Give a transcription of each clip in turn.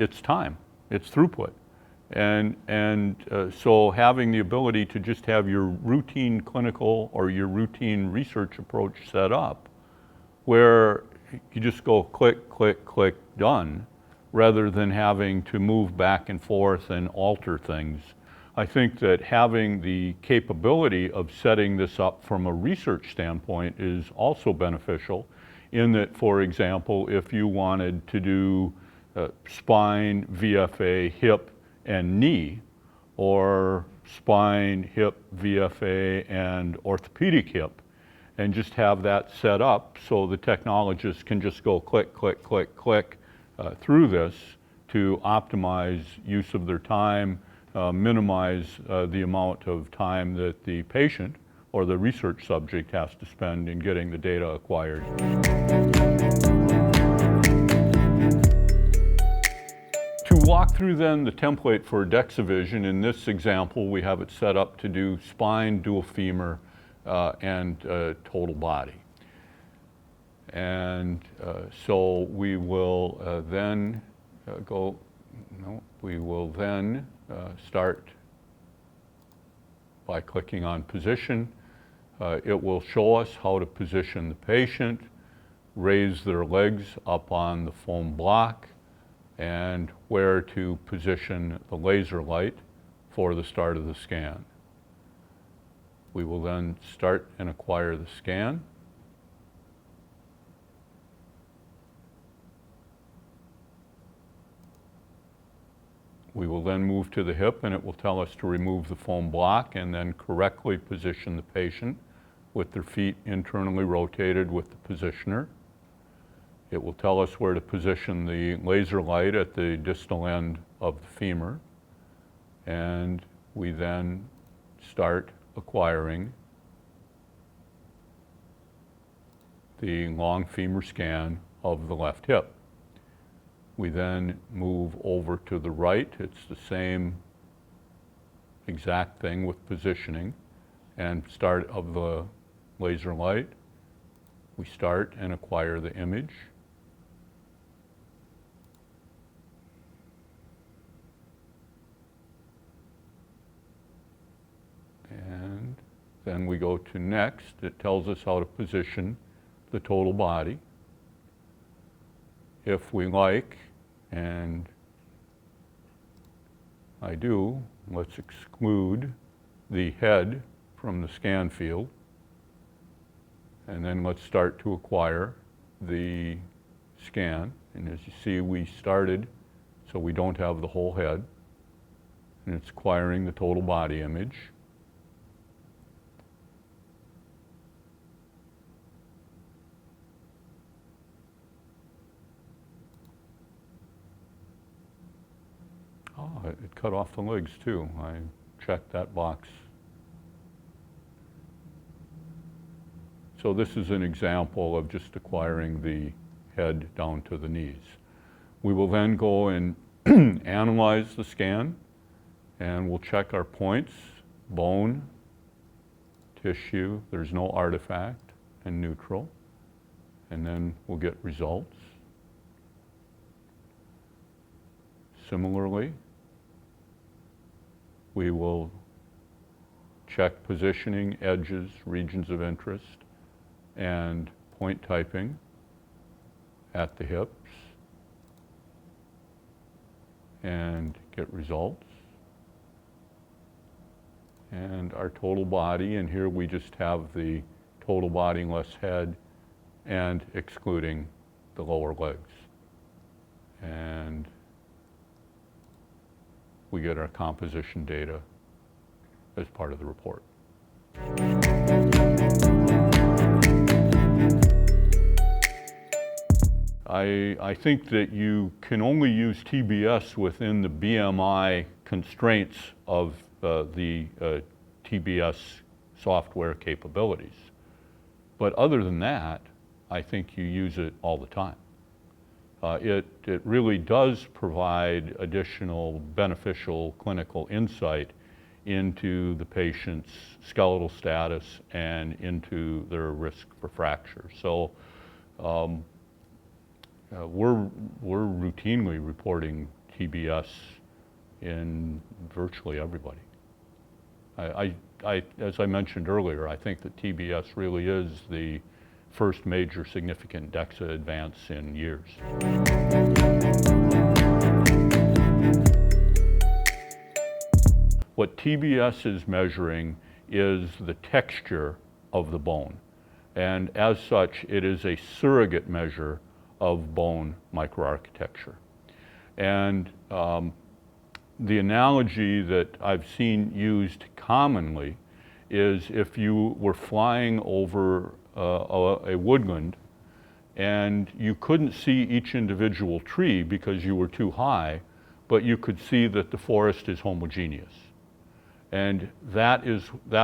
it's time, it's throughput. So having the ability to just have your routine clinical or your routine research approach set up where you just go click, click, click, done, rather than having to move back and forth and alter things. I think that having the capability of setting this up from a research standpoint is also beneficial in that, for example, if you wanted to do spine, VFA, hip, and knee, or spine, hip, VFA, and orthopedic hip, and just have that set up so the technologist can just go click, click, click, click through this to optimize use of their time, minimize the amount of time that the patient or the research subject has to spend in getting the data acquired. To walk through then the template for DEXA-Vision, in this example we have it set up to do spine, dual femur, and total body. And so we will then start by clicking on position. It will show us how to position the patient, raise their legs up on the foam block, and where to position the laser light for the start of the scan. We will then start and acquire the scan. We will then move to the hip, and it will tell us to remove the foam block and then correctly position the patient with their feet internally rotated with the positioner. It will tell us where to position the laser light at the distal end of the femur. And we then start acquiring the long femur scan of the left hip. We then move over to the right. It's the same exact thing with positioning and start of the laser light. We start and acquire the image. And then we go to next. It tells us how to position the total body. If we like, and I do, let's exclude the head from the scan field. And then let's start to acquire the scan. And as you see, we started, so we don't have the whole head. And it's acquiring the total body image. Oh, it cut off the legs too. I checked that box. So this is an example of just acquiring the head down to the knees. We will then go and analyze the scan, and we'll check our points, bone, tissue, there's no artifact, and neutral. And then we'll get results. Similarly, we will check positioning, edges, regions of interest, and point typing at the hips and get results. And our total body, and here we just have the total body less head and excluding the lower legs. And we get our composition data as part of the report. I think that you can only use TBS within the BMI constraints of the TBS software capabilities. But other than that, I think you use it all the time. It really does provide additional beneficial clinical insight into the patient's skeletal status and into their risk for fracture. So we're routinely reporting TBS in virtually everybody. As I mentioned earlier, I think that TBS really is the first major significant DEXA advance in years. What TBS is measuring is the texture of the bone. And as such, it is a surrogate measure of bone microarchitecture. And the analogy that I've seen used commonly is if you were flying over a woodland and you couldn't see each individual tree because you were too high, but you could see that the forest is homogeneous. And that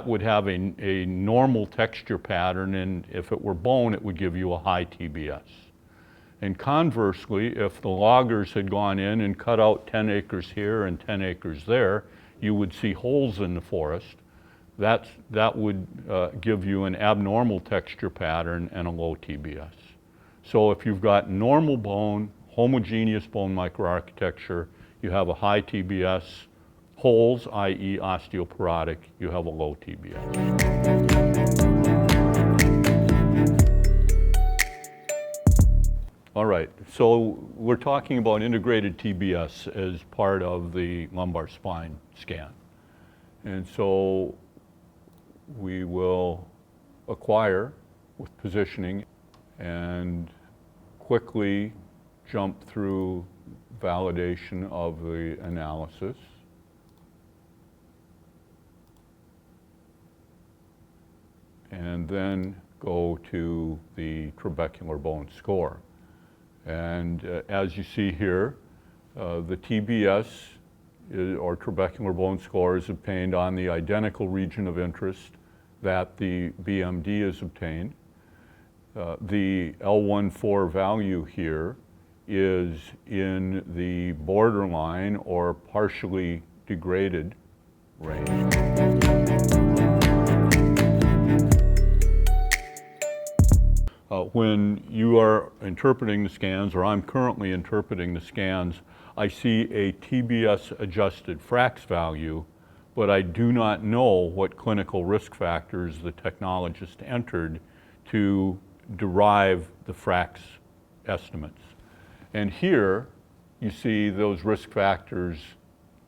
would have a normal texture pattern, and if it were bone, it would give you a high TBS. And conversely, if the loggers had gone in and cut out 10 acres here and 10 acres there, you would see holes in the forest. That would give you an abnormal texture pattern and a low TBS. So if you've got normal bone, homogeneous bone microarchitecture, you have a high TBS. Holes, i.e. osteoporotic, you have a low TBS. All right, so we're talking about integrated TBS as part of the lumbar spine scan. And so we will acquire with positioning and quickly jump through validation of the analysis. And then go to the trabecular bone score. And as you see here, the TBS or trabecular bone score is obtained on the identical region of interest that the BMD is obtained. The L14 value here is in the borderline or partially degraded range. When you are interpreting the scans, or I'm currently interpreting the scans, I see a TBS adjusted FRAX value, but I do not know what clinical risk factors the technologist entered to derive the FRAX estimates. And here you see those risk factors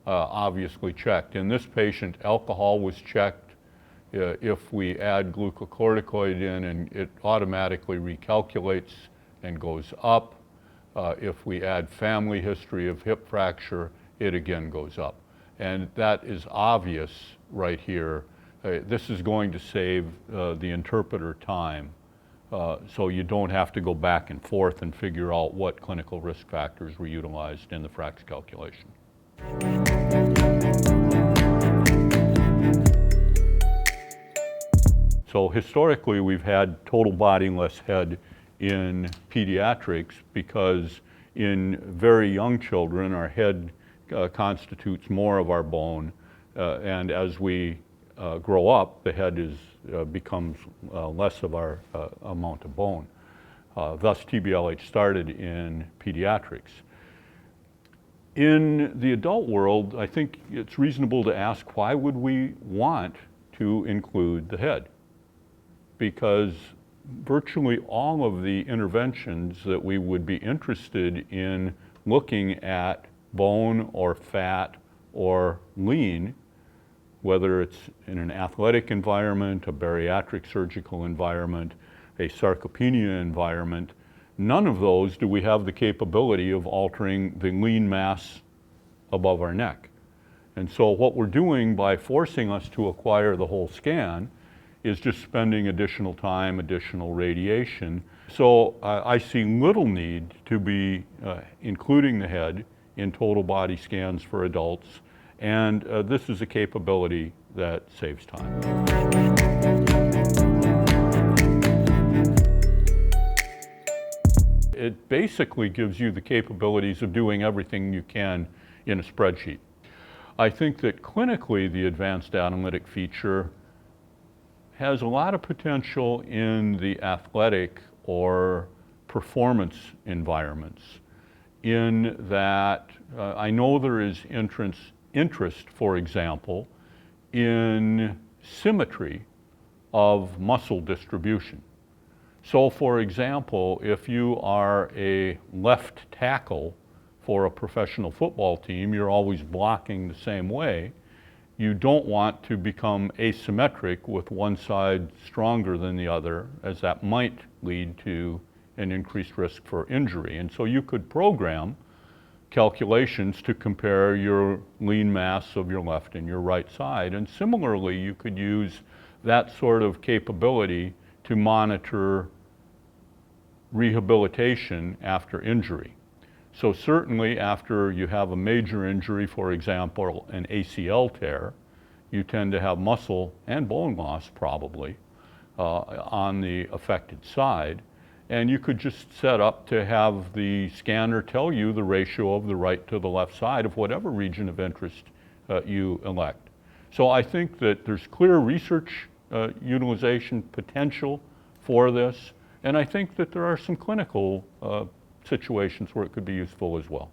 obviously checked. In this patient, alcohol was checked. If we add glucocorticoid in, and it automatically recalculates and goes up. If we add family history of hip fracture, it again goes up. And that is obvious right here. This is going to save the interpreter time, so you don't have to go back and forth and figure out what clinical risk factors were utilized in the FRAX calculation. So historically, we've had total body less head in pediatrics because in very young children, our head constitutes more of our bone. And as we grow up, the head becomes less of our amount of bone. Thus, TBLH started in pediatrics. In the adult world, I think it's reasonable to ask, why would we want to include the head? Because virtually all of the interventions that we would be interested in looking at bone or fat or lean, whether it's in an athletic environment, a bariatric surgical environment, a sarcopenia environment, none of those do we have the capability of altering the lean mass above our neck. And so what we're doing by forcing us to acquire the whole scan is just spending additional time, additional radiation. So I see little need to be including the head in total body scans for adults, and this is a capability that saves time. It basically gives you the capabilities of doing everything you can in a spreadsheet. I think that clinically the advanced analytic feature has a lot of potential in the athletic or performance environments. in that I know there is interest, for example, in symmetry of muscle distribution. So for example, if you are a left tackle for a professional football team, you're always blocking the same way. You don't want to become asymmetric with one side stronger than the other, as that might lead to an increased risk for injury. And so you could program calculations to compare your lean mass of your left and your right side. And similarly, you could use that sort of capability to monitor rehabilitation after injury. So certainly after you have a major injury, for example, an ACL tear, you tend to have muscle and bone loss probably on the affected side. And you could just set up to have the scanner tell you the ratio of the right to the left side of whatever region of interest you elect. So I think that there's clear research utilization potential for this, and I think that there are some clinical situations where it could be useful as well.